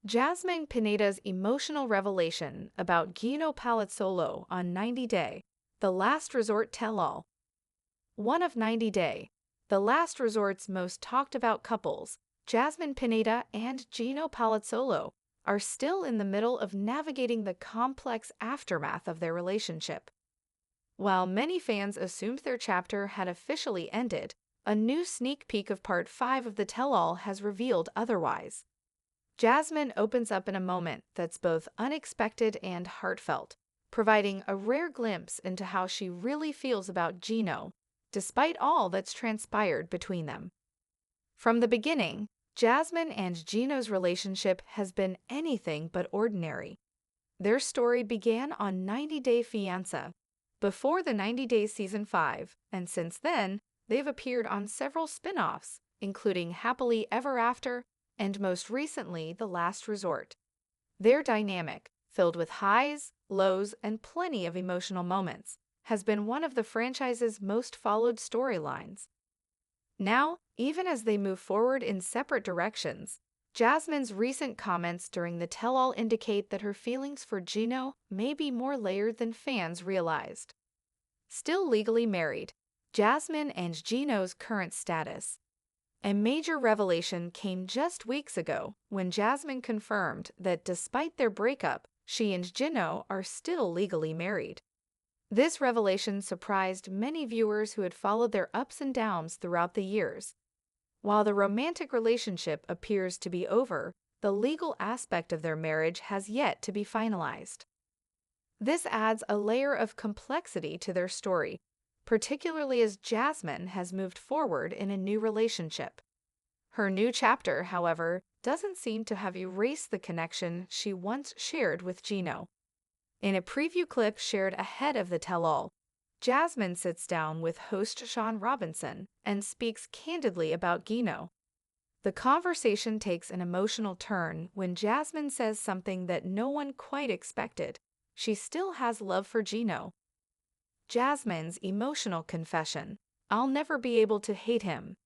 Jasmine Pineda's emotional revelation about Gino Palazzolo on 90 Day, The Last Resort Tell-All. One of 90 Day, The Last Resort's most talked-about couples, Jasmine Pineda and Gino Palazzolo, are still in the middle of navigating the complex aftermath of their relationship. While many fans assumed their chapter had officially ended, a new sneak peek of Part 5 of the tell-all has revealed otherwise. Jasmine opens up in a moment that's both unexpected and heartfelt, providing a rare glimpse into how she really feels about Gino, despite all that's transpired between them. From the beginning, Jasmine and Gino's relationship has been anything but ordinary. Their story began on 90 Day Fiancé, before the 90 Days Season 5, and since then, they've appeared on several spin-offs, including Happily Ever After, and most recently, The Last Resort. Their dynamic, filled with highs, lows, and plenty of emotional moments, has been one of the franchise's most followed storylines. Now, even as they move forward in separate directions, Jasmine's recent comments during the tell-all indicate that her feelings for Gino may be more layered than fans realized. Still legally married, Jasmine and Gino's current status. A major revelation came just weeks ago when Jasmine confirmed that despite their breakup, she and Gino are still legally married. This revelation surprised many viewers who had followed their ups and downs throughout the years. While the romantic relationship appears to be over, the legal aspect of their marriage has yet to be finalized. This adds a layer of complexity to their story, particularly as Jasmine has moved forward in a new relationship. Her new chapter, however, doesn't seem to have erased the connection she once shared with Gino. In a preview clip shared ahead of the tell-all, Jasmine sits down with host Sean Robinson and speaks candidly about Gino. The conversation takes an emotional turn when Jasmine says something that no one quite expected. She still has love for Gino. Jasmine's emotional confession, "I'll never be able to hate him."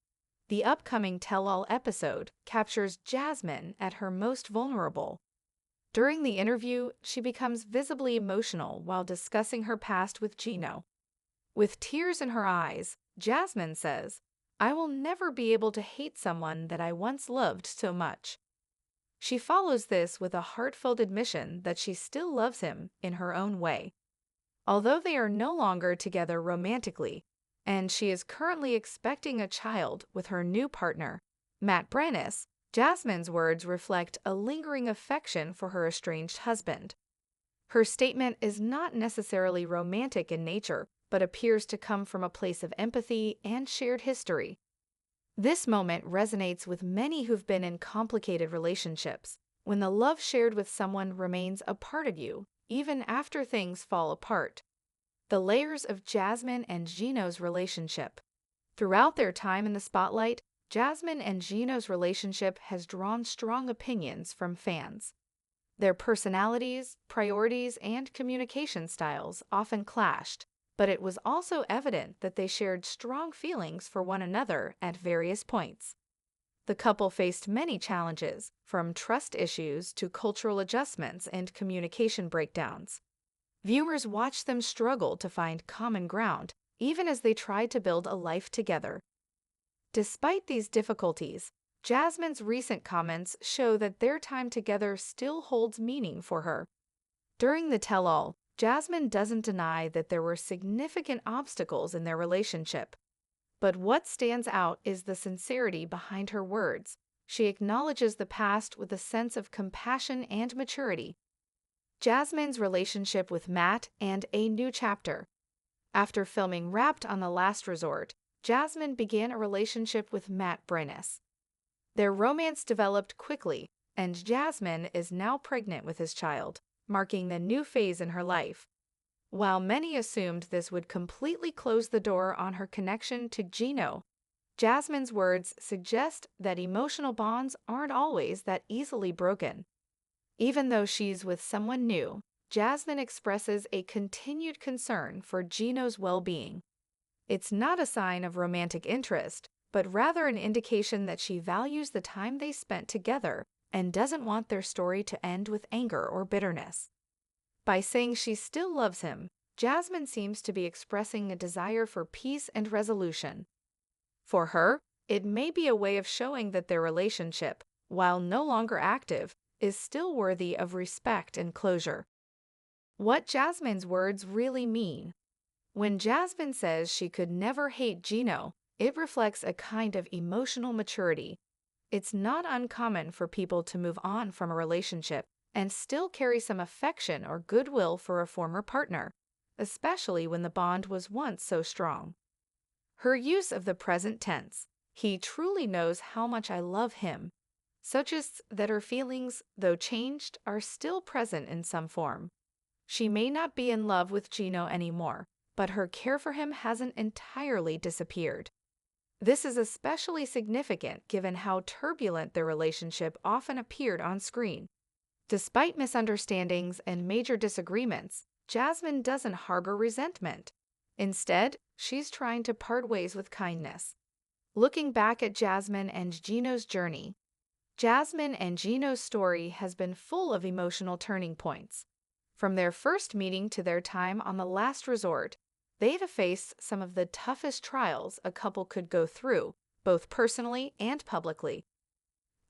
The upcoming tell-all episode captures Jasmine at her most vulnerable. During the interview, she becomes visibly emotional while discussing her past with Gino. With tears in her eyes, Jasmine says, "I will never be able to hate someone that I once loved so much." She follows this with a heartfelt admission that she still loves him in her own way. Although they are no longer together romantically, and she is currently expecting a child with her new partner, Matt Brannis, Jasmine's words reflect a lingering affection for her estranged husband. Her statement is not necessarily romantic in nature, but appears to come from a place of empathy and shared history. This moment resonates with many who've been in complicated relationships, when the love shared with someone remains a part of you, even after things fall apart. The layers of Jasmine and Gino's relationship. Throughout their time in the spotlight, Jasmine and Gino's relationship has drawn strong opinions from fans. Their personalities, priorities, and communication styles often clashed, but it was also evident that they shared strong feelings for one another at various points. The couple faced many challenges, from trust issues to cultural adjustments and communication breakdowns. Viewers watched them struggle to find common ground, even as they tried to build a life together. Despite these difficulties, Jasmine's recent comments show that their time together still holds meaning for her. During the tell-all, Jasmine doesn't deny that there were significant obstacles in their relationship. But what stands out is the sincerity behind her words. She acknowledges the past with a sense of compassion and maturity. Jasmine's relationship with Matt and a new chapter. After filming Wrapped on The Last Resort, Jasmine began a relationship with Matt Brannis. Their romance developed quickly, and Jasmine is now pregnant with his child, marking the new phase in her life. While many assumed this would completely close the door on her connection to Gino, Jasmine's words suggest that emotional bonds aren't always that easily broken. Even though she's with someone new, Jasmine expresses a continued concern for Gino's well-being. It's not a sign of romantic interest, but rather an indication that she values the time they spent together and doesn't want their story to end with anger or bitterness. By saying she still loves him, Jasmine seems to be expressing a desire for peace and resolution. For her, it may be a way of showing that their relationship, while no longer active, is still worthy of respect and closure. What Jasmine's words really mean. When Jasmine says she could never hate Gino, it reflects a kind of emotional maturity. It's not uncommon for people to move on from a relationship and still carry some affection or goodwill for a former partner, especially when the bond was once so strong. Her use of the present tense, he truly knows how much I love him, suggests that her feelings, though changed, are still present in some form. She may not be in love with Gino anymore, but her care for him hasn't entirely disappeared. This is especially significant given how turbulent their relationship often appeared on screen. Despite misunderstandings and major disagreements, Jasmine doesn't harbor resentment. Instead, she's trying to part ways with kindness. Looking back at Jasmine and Gino's journey, Jasmine and Gino's story has been full of emotional turning points. From their first meeting to their time on the last resort, they've faced some of the toughest trials a couple could go through, both personally and publicly.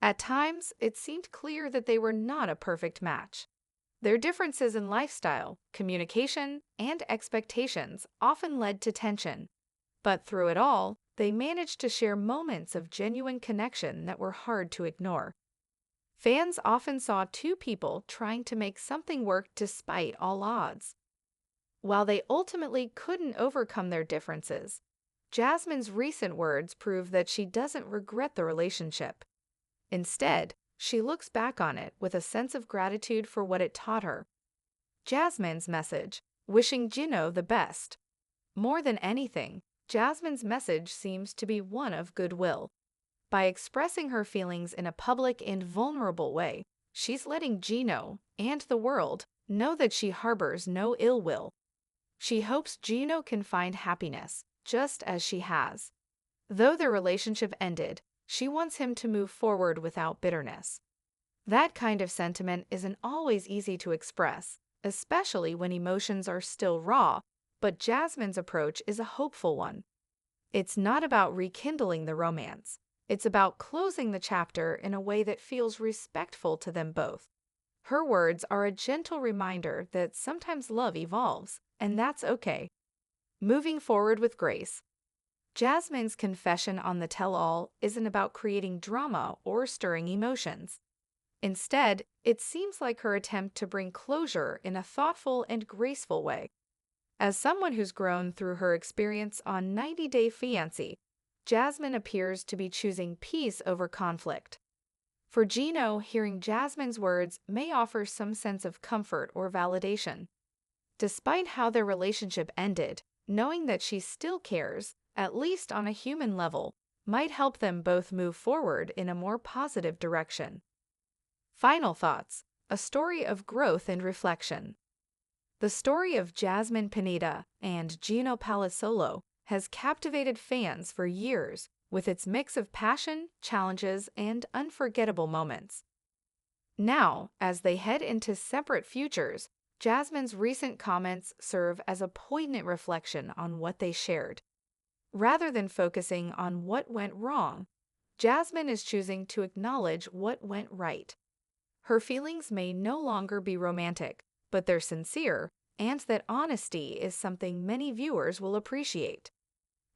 At times, it seemed clear that they were not a perfect match. Their differences in lifestyle, communication, and expectations often led to tension. But through it all, they managed to share moments of genuine connection that were hard to ignore. Fans often saw two people trying to make something work despite all odds. While they ultimately couldn't overcome their differences, Jasmine's recent words prove that she doesn't regret the relationship. Instead, she looks back on it with a sense of gratitude for what it taught her. Jasmine's message, wishing Gino the best. More than anything, Jasmine's message seems to be one of goodwill. By expressing her feelings in a public and vulnerable way, she's letting Gino and the world know that she harbors no ill will. She hopes Gino can find happiness, just as she has. Though their relationship ended, she wants him to move forward without bitterness. That kind of sentiment isn't always easy to express, especially when emotions are still raw, but Jasmine's approach is a hopeful one. It's not about rekindling the romance. It's about closing the chapter in a way that feels respectful to them both. Her words are a gentle reminder that sometimes love evolves, and that's okay. Moving forward with grace. Jasmine's confession on the tell-all isn't about creating drama or stirring emotions. Instead, it seems like her attempt to bring closure in a thoughtful and graceful way. As someone who's grown through her experience on 90 Day Fiancé, Jasmine appears to be choosing peace over conflict. For Gino, hearing Jasmine's words may offer some sense of comfort or validation. Despite how their relationship ended, knowing that she still cares, at least on a human level, might help them both move forward in a more positive direction. Final thoughts: a story of growth and reflection. The story of Jasmine Pineda and Gino Palazzolo has captivated fans for years with its mix of passion, challenges, and unforgettable moments. Now, as they head into separate futures, Jasmine's recent comments serve as a poignant reflection on what they shared. Rather than focusing on what went wrong, Jasmine is choosing to acknowledge what went right. Her feelings may no longer be romantic, but they're sincere, and that honesty is something many viewers will appreciate.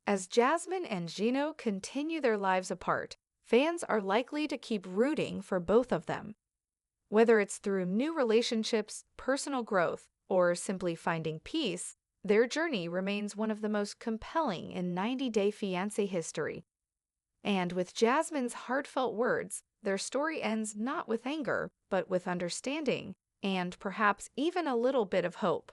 As Jasmine and Gino continue their lives apart, fans are likely to keep rooting for both of them. Whether it's through new relationships, personal growth, or simply finding peace, their journey remains one of the most compelling in 90 Day Fiancé history. And with Jasmine's heartfelt words, their story ends not with anger, but with understanding, and perhaps even a little bit of hope.